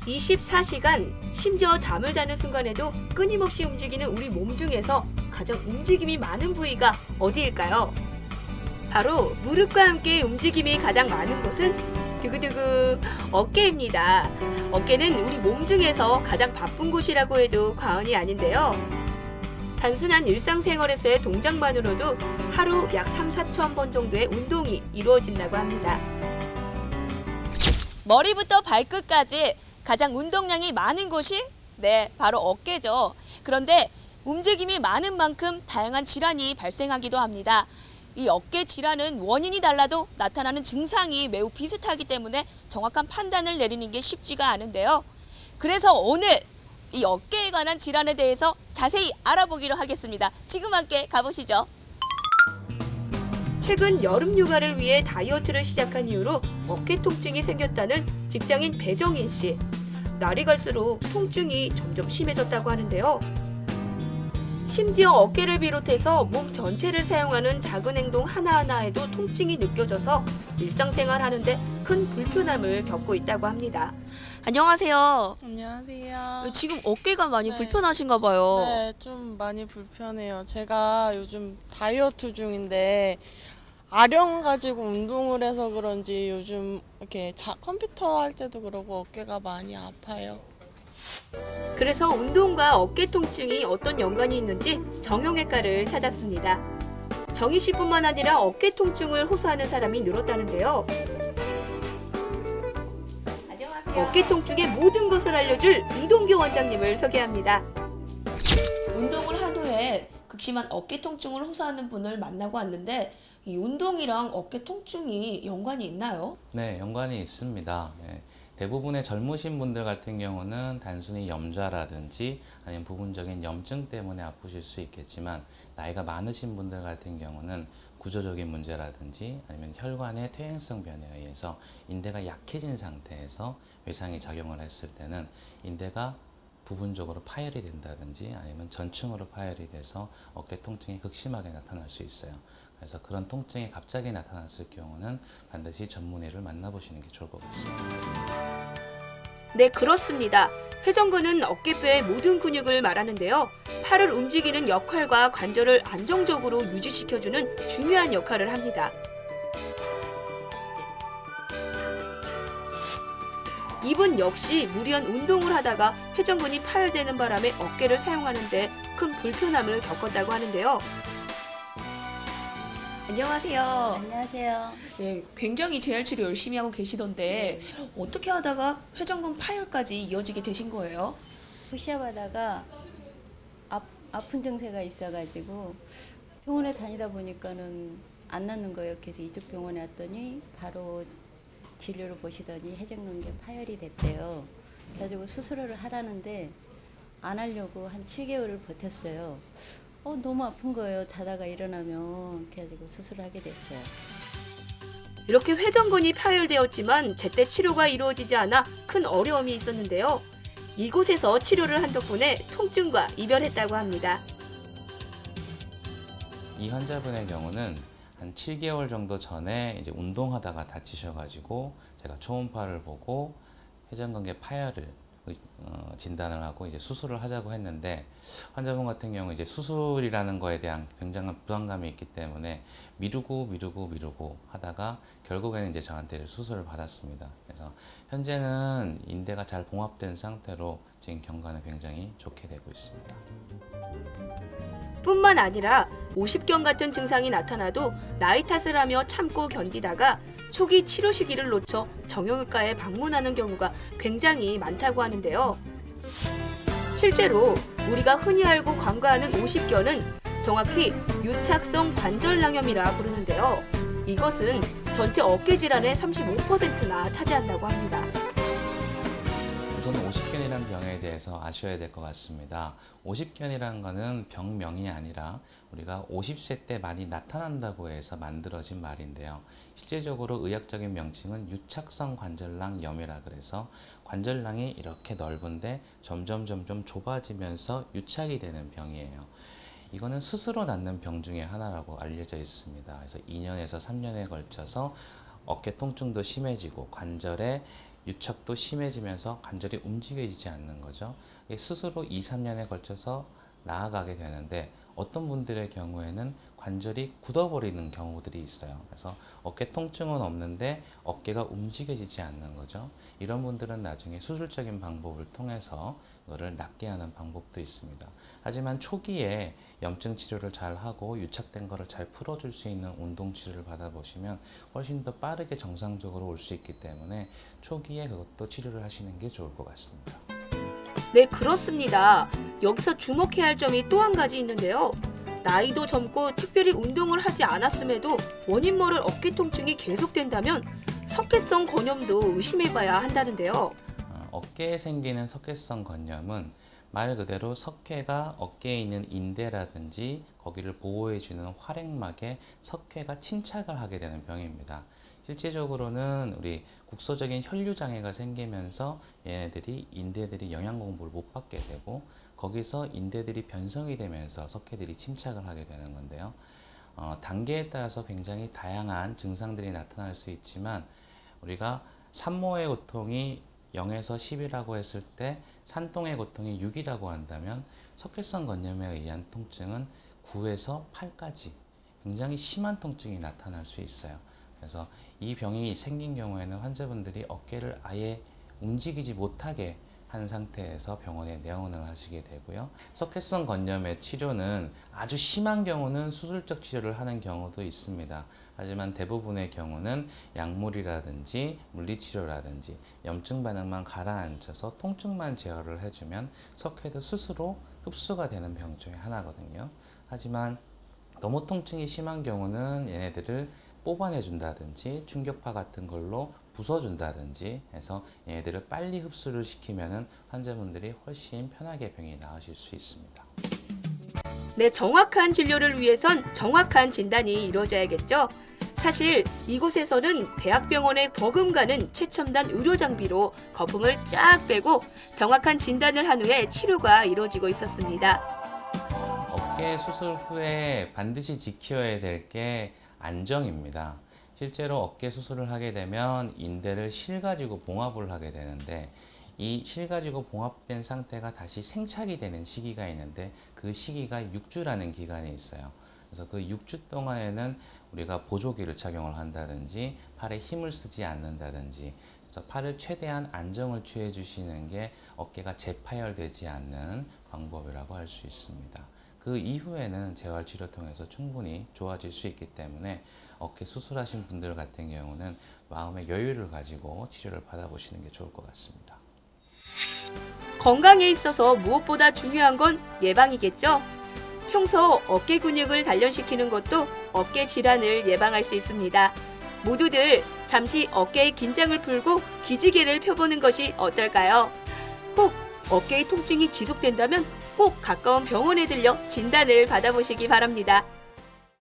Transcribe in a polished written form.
24시간, 심지어 잠을 자는 순간에도 끊임없이 움직이는 우리 몸 중에서 가장 움직임이 많은 부위가 어디일까요? 바로 무릎과 함께 움직임이 가장 많은 곳은 두구두구 어깨입니다. 어깨는 우리 몸 중에서 가장 바쁜 곳이라고 해도 과언이 아닌데요. 단순한 일상생활에서의 동작만으로도 하루 약 3~4천 번 정도의 운동이 이루어진다고 합니다. 머리부터 발끝까지 가장 운동량이 많은 곳이 바로 어깨죠. 그런데 움직임이 많은 만큼 다양한 질환이 발생하기도 합니다. 이 어깨 질환은 원인이 달라도 나타나는 증상이 매우 비슷하기 때문에 정확한 판단을 내리는 게 쉽지가 않은데요. 그래서 오늘 이 어깨에 관한 질환에 대해서 자세히 알아보기로 하겠습니다. 지금 함께 가보시죠. 최근 여름 휴가를 위해 다이어트를 시작한 이후로 어깨 통증이 생겼다는 직장인 배정인 씨. 날이 갈수록 통증이 점점 심해졌다고 하는데요. 심지어 어깨를 비롯해서 몸 전체를 사용하는 작은 행동 하나하나에도 통증이 느껴져서 일상생활 하는데 큰 불편함을 겪고 있다고 합니다. 안녕하세요. 안녕하세요. 지금 어깨가 많이 불편하신가 봐요. 네, 좀 많이 불편해요. 제가 요즘 다이어트 중인데 아령 가지고 운동을 해서 그런지 요즘 이렇게 컴퓨터 할 때도 그러고 어깨가 많이 아파요. 그래서 운동과 어깨 통증이 어떤 연관이 있는지 정형외과를 찾았습니다. 정희 씨뿐만 아니라 어깨 통증을 호소하는 사람이 늘었다는데요. 안녕하세요. 어깨 통증의 모든 것을 알려줄 이동규 원장님을 소개합니다. 운동을 한 후에 극심한 어깨 통증을 호소하는 분을 만나고 왔는데 이 운동이랑 어깨 통증이 연관이 있나요? 네, 연관이 있습니다. 네. 대부분의 젊으신 분들 같은 경우는 단순히 염좌라든지 아니면 부분적인 염증 때문에 아프실 수 있겠지만 나이가 많으신 분들 같은 경우는 구조적인 문제라든지 아니면 혈관의 퇴행성 변에 의해서 인대가 약해진 상태에서 외상이 작용을 했을 때는 인대가 부분적으로 파열이 된다든지 아니면 전층으로 파열이 돼서 어깨 통증이 극심하게 나타날 수 있어요. 그래서 그런 통증이 갑자기 나타났을 경우는 반드시 전문의를 만나보시는 게 좋을 것 같습니다. 네, 그렇습니다. 회전근은 어깨뼈의 모든 근육을 말하는데요. 팔을 움직이는 역할과 관절을 안정적으로 유지시켜주는 중요한 역할을 합니다. 이분 역시 무리한 운동을 하다가 회전근이 파열되는 바람에 어깨를 사용하는데 큰 불편함을 겪었다고 하는데요. 안녕하세요. 안녕하세요. 네, 굉장히 재활치료 열심히 하고 계시던데 어떻게 하다가 회전근 파열까지 이어지게 되신 거예요? 시합하다가 아픈 증세가 있어가지고 병원에 다니다 보니까는 안 낫는 거예요. 그래서 이쪽 병원에 왔더니 바로 진료를 보시더니 회전근개 파열이 됐대요. 그래가지고 수술을 하라는데 안 하려고 한 7개월을 버텼어요. 너무 아픈 거예요. 자다가 일어나면. 그래가지고 수술을 하게 됐어요. 이렇게 회전근이 파열되었지만 제때 치료가 이루어지지 않아 큰 어려움이 있었는데요. 이곳에서 치료를 한 덕분에 통증과 이별했다고 합니다. 이 환자분의 경우는 한 7개월 정도 전에 이제 운동하다가 다치셔가지고 제가 초음파를 보고 회전근개 파열을 진단을 하고 이제 수술을 하자고 했는데 환자분 같은 경우 이제 수술이라는 거에 대한 굉장한 불안감이 있기 때문에 미루고 하다가 결국에는 이제 저한테 수술을 받았습니다. 그래서 현재는 인대가 잘 봉합된 상태로 지금 경과는 굉장히 좋게 되고 있습니다. 뿐만 아니라 오십견 같은 증상이 나타나도 나이 탓을 하며 참고 견디다가 초기 치료 시기를 놓쳐 정형외과에 방문하는 경우가 굉장히 많다고 하는데요. 실제로 우리가 흔히 알고 간과하는 오십견은 정확히 유착성 관절낭염이라 부르는데요. 이것은 전체 어깨 질환의 35%나 차지한다고 합니다. 우선 오십견이라는 병에 대해서 아셔야 될 것 같습니다. 오십견이라는 것은 병명이 아니라 우리가 50세 때 많이 나타난다고 해서 만들어진 말인데요. 실제적으로 의학적인 명칭은 유착성 관절낭염이라 그래서 관절낭이 이렇게 넓은데 점점 좁아지면서 유착이 되는 병이에요. 이거는 스스로 낫는 병 중에 하나라고 알려져 있습니다. 그래서 2년에서 3년에 걸쳐서 어깨 통증도 심해지고 관절에 유착도 심해지면서 관절이 움직여지지 않는 거죠. 스스로 2, 3년에 걸쳐서 나아가게 되는데 어떤 분들의 경우에는 관절이 굳어버리는 경우들이 있어요. 그래서 어깨 통증은 없는데 어깨가 움직여지지 않는 거죠. 이런 분들은 나중에 수술적인 방법을 통해서 이거를 낫게 하는 방법도 있습니다. 하지만 초기에 염증 치료를 잘 하고 유착된 거를 잘 풀어줄 수 있는 운동 치료를 받아보시면 훨씬 더 빠르게 정상적으로 올 수 있기 때문에 초기에 그것도 치료를 하시는 게 좋을 것 같습니다. 네, 그렇습니다. 여기서 주목해야 할 점이 또 한 가지 있는데요. 나이도 젊고 특별히 운동을 하지 않았음에도 원인 모를 어깨 통증이 계속된다면 석회성 건염도 의심해봐야 한다는데요. 어깨에 생기는 석회성 건염은 말 그대로 석회가 어깨에 있는 인대라든지 거기를 보호해주는 활액막에 석회가 침착을 하게 되는 병입니다. 실제적으로는 우리 국소적인 혈류장애가 생기면서 얘네들이 인대들이 영양 공급을 못 받게 되고 거기서 인대들이 변성이 되면서 석회들이 침착을 하게 되는 건데요. 단계에 따라서 굉장히 다양한 증상들이 나타날 수 있지만 우리가 산모의 고통이 0에서 10이라고 했을 때 산통의 고통이 6이라고 한다면 석회성 건염에 의한 통증은 9에서 8까지 굉장히 심한 통증이 나타날 수 있어요. 그래서 이 병이 생긴 경우에는 환자분들이 어깨를 아예 움직이지 못하게 한 상태에서 병원에 내원을 하시게 되고요. 석회성 건염의 치료는 아주 심한 경우는 수술적 치료를 하는 경우도 있습니다. 하지만 대부분의 경우는 약물이라든지 물리치료라든지 염증 반응만 가라앉혀서 통증만 제어를 해주면 석회도 스스로 흡수가 되는 병 중에 하나거든요. 하지만 너무 통증이 심한 경우는 얘네들을 뽑아내준다든지 충격파 같은 걸로 부숴준다든지 해서 얘네들을 빨리 흡수를 시키면 환자분들이 훨씬 편하게 병이 나으실 수 있습니다. 네, 정확한 진료를 위해선 정확한 진단이 이루어져야겠죠. 사실 이곳에서는 대학병원에 버금가는 최첨단 의료 장비로 거품을 쫙 빼고 정확한 진단을 한 후에 치료가 이루어지고 있었습니다. 어깨 수술 후에 반드시 지켜야 될 게 안정입니다. 실제로 어깨 수술을 하게 되면 인대를 실 가지고 봉합을 하게 되는데 이 실 가지고 봉합된 상태가 다시 생착이 되는 시기가 있는데 그 시기가 6주라는 기간이 있어요. 그래서 그 6주 동안에는 우리가 보조기를 착용을 한다든지 팔에 힘을 쓰지 않는다든지 그래서 팔을 최대한 안정을 취해 주시는 게 어깨가 재파열되지 않는 방법이라고 할 수 있습니다. 그 이후에는 재활치료 통해서 충분히 좋아질 수 있기 때문에 어깨 수술하신 분들 같은 경우는 마음의 여유를 가지고 치료를 받아보시는 게 좋을 것 같습니다. 건강에 있어서 무엇보다 중요한 건 예방이겠죠? 평소 어깨 근육을 단련시키는 것도 어깨 질환을 예방할 수 있습니다. 모두들 잠시 어깨의 긴장을 풀고 기지개를 펴보는 것이 어떨까요? 혹 어깨의 통증이 지속된다면 꼭 가까운 병원에 들려 진단을 받아보시기 바랍니다.